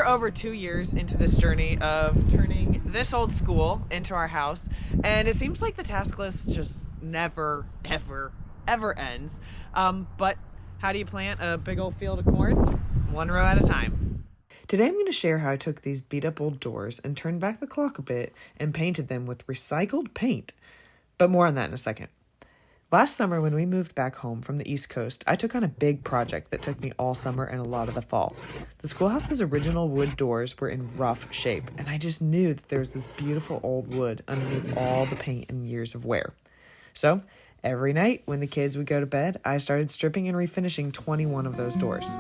over 2 years into this journey of turning this old school into our house, and it seems like the task list just never, ever ends. But how do you plant a big old field of corn? One row at a time. Today I'm going to share how I took these beat up old doors and turned back the clock a bit and painted them with recycled paint. But more on that in a second. Last summer, when we moved back home from the East Coast, I took on a big project that took me all summer and a lot of the fall. The schoolhouse's original wood doors were in rough shape, and I just knew that there was this beautiful old wood underneath all the paint and years of wear. So, every night when the kids would go to bed, I started stripping and refinishing 21 of those doors.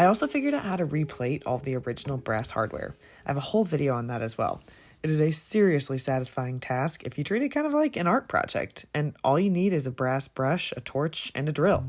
I also figured out how to replate all of the original brass hardware. I have a whole video on that as well. It is a seriously satisfying task if you treat it kind of like an art project, and all you need is a brass brush, a torch, and a drill.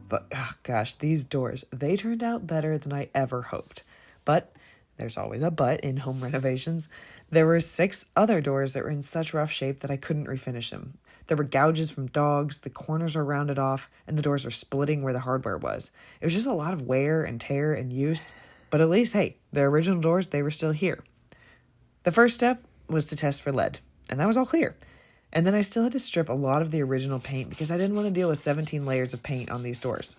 But, oh gosh, these doors, they turned out better than I ever hoped. But there's always a but in home renovations. There were 6 other doors that were in such rough shape that I couldn't refinish them. There were gouges from dogs, the corners were rounded off, and the doors were splitting where the hardware was. It was just a lot of wear and tear and use. But at least, hey, the original doors, they were still here. The first step was to test for lead, and that was all clear. And then I still had to strip a lot of the original paint because I didn't want to deal with 17 layers of paint on these doors.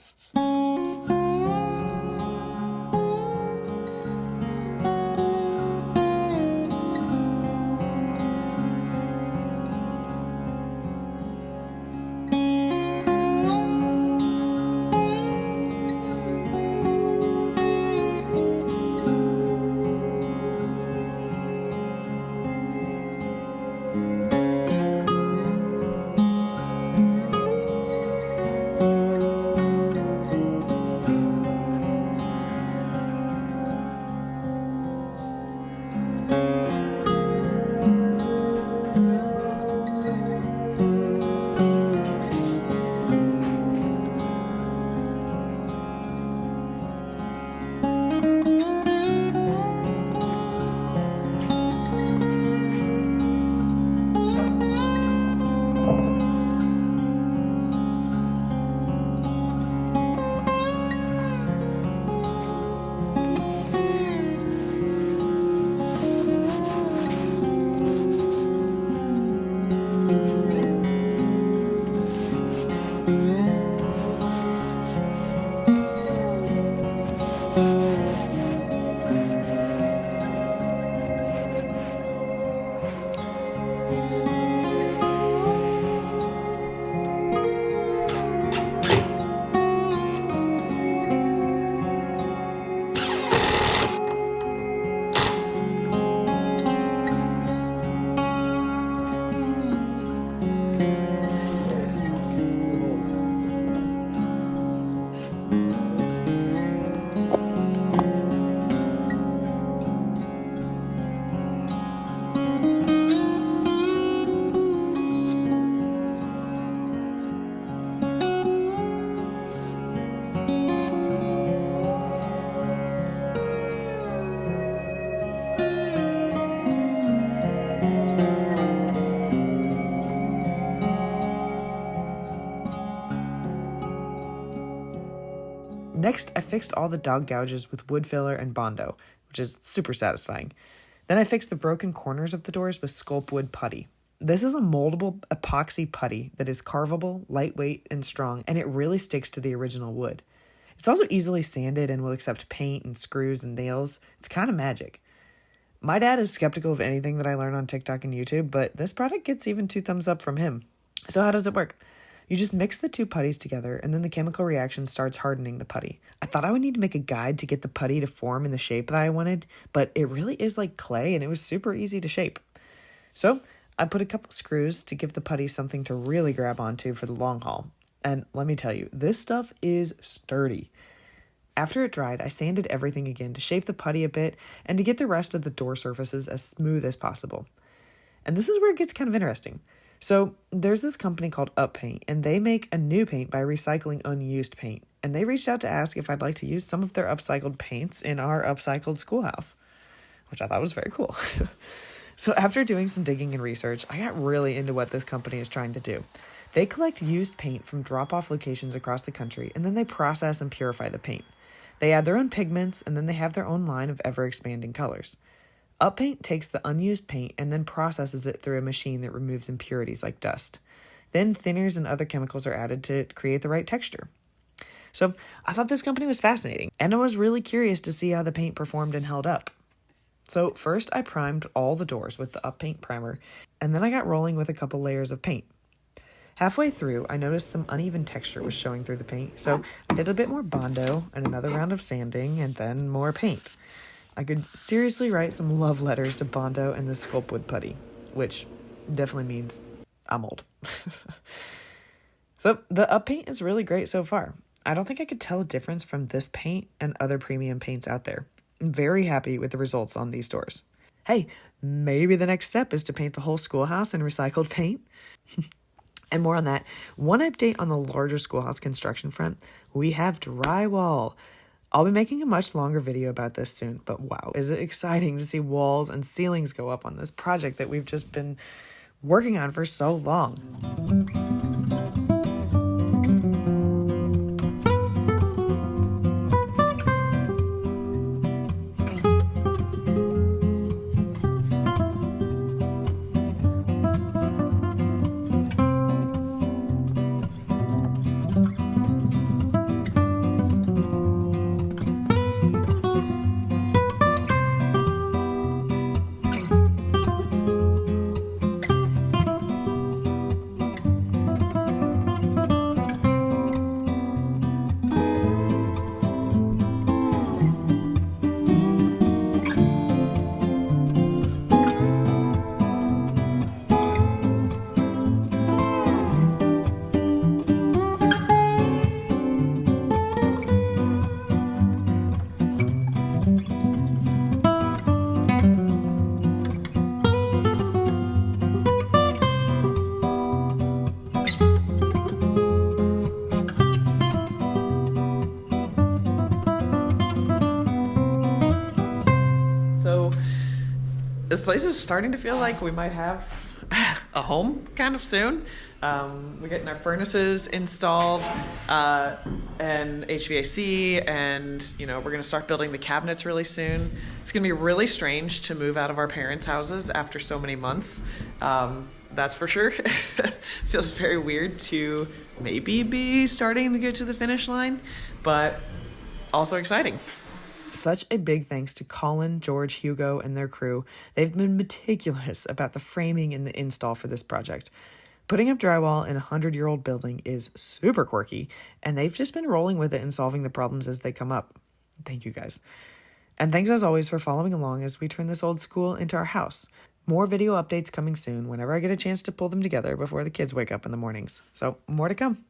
Next, I fixed all the dog gouges with wood filler and Bondo, which is super satisfying. Then I fixed the broken corners of the doors with sculpt wood putty. This is a moldable epoxy putty that is carvable, lightweight, and strong, and it really sticks to the original wood. It's also easily sanded and will accept paint and screws and nails. It's kind of magic. My dad is skeptical of anything that I learn on TikTok and YouTube, but this product gets even 2 thumbs up from him. So how does it work? You just mix the 2 putties together, and then the chemical reaction starts hardening the putty. I thought I would need to make a guide to get the putty to form in the shape that I wanted, but it really is like clay, and it was super easy to shape. So I put a couple screws to give the putty something to really grab onto for the long haul. And let me tell you, this stuff is sturdy. After it dried, I sanded everything again to shape the putty a bit and to get the rest of the door surfaces as smooth as possible. And this is where it gets kind of interesting. So there's this company called Up Paint, and they make a new paint by recycling unused paint. And they reached out to ask if I'd like to use some of their upcycled paints in our upcycled schoolhouse, which I thought was very cool. So after doing some digging and research, I got really into what this company is trying to do. They collect used paint from drop-off locations across the country, and then they process and purify the paint. They add their own pigments, and then they have their own line of ever-expanding colors. Up Paint takes the unused paint and then processes it through a machine that removes impurities like dust. Then thinners and other chemicals are added to create the right texture. So I thought this company was fascinating, and I was really curious to see how the paint performed and held up. So first I primed all the doors with the Up Paint primer, and then I got rolling with a couple layers of paint. Halfway through, I noticed some uneven texture was showing through the paint, so I did a bit more Bondo and another round of sanding and then more paint. I could seriously write some love letters to Bondo and the sculpt wood putty, which definitely means I'm old. So the Up Paint is really great so far. I don't think I could tell a difference from this paint and other premium paints out there. I'm very happy with the results on these doors. Hey, maybe the next step is to paint the whole schoolhouse in recycled paint. And more on that. One update on the larger schoolhouse construction front, we have drywall. I'll be making a much longer video about this soon, but wow, is it exciting to see walls and ceilings go up on this project that we've just been working on for so long. This place is starting to feel like we might have a home kind of soon. We're getting our furnaces installed and HVAC, and we're gonna start building the cabinets really soon. It's gonna be really strange to move out of our parents' houses after so many months. That's for sure. Feels very weird to maybe be starting to get to the finish line, but also exciting. Such a big thanks to Colin, George, Hugo, and their crew. They've been meticulous about the framing and the install for this project. Putting up drywall in a 100-year-old building is super quirky, and they've just been rolling with it and solving the problems as they come up. Thank you guys. And thanks as always for following along as we turn this old school into our house. More video updates coming soon whenever I get a chance to pull them together before the kids wake up in the mornings. So more to come.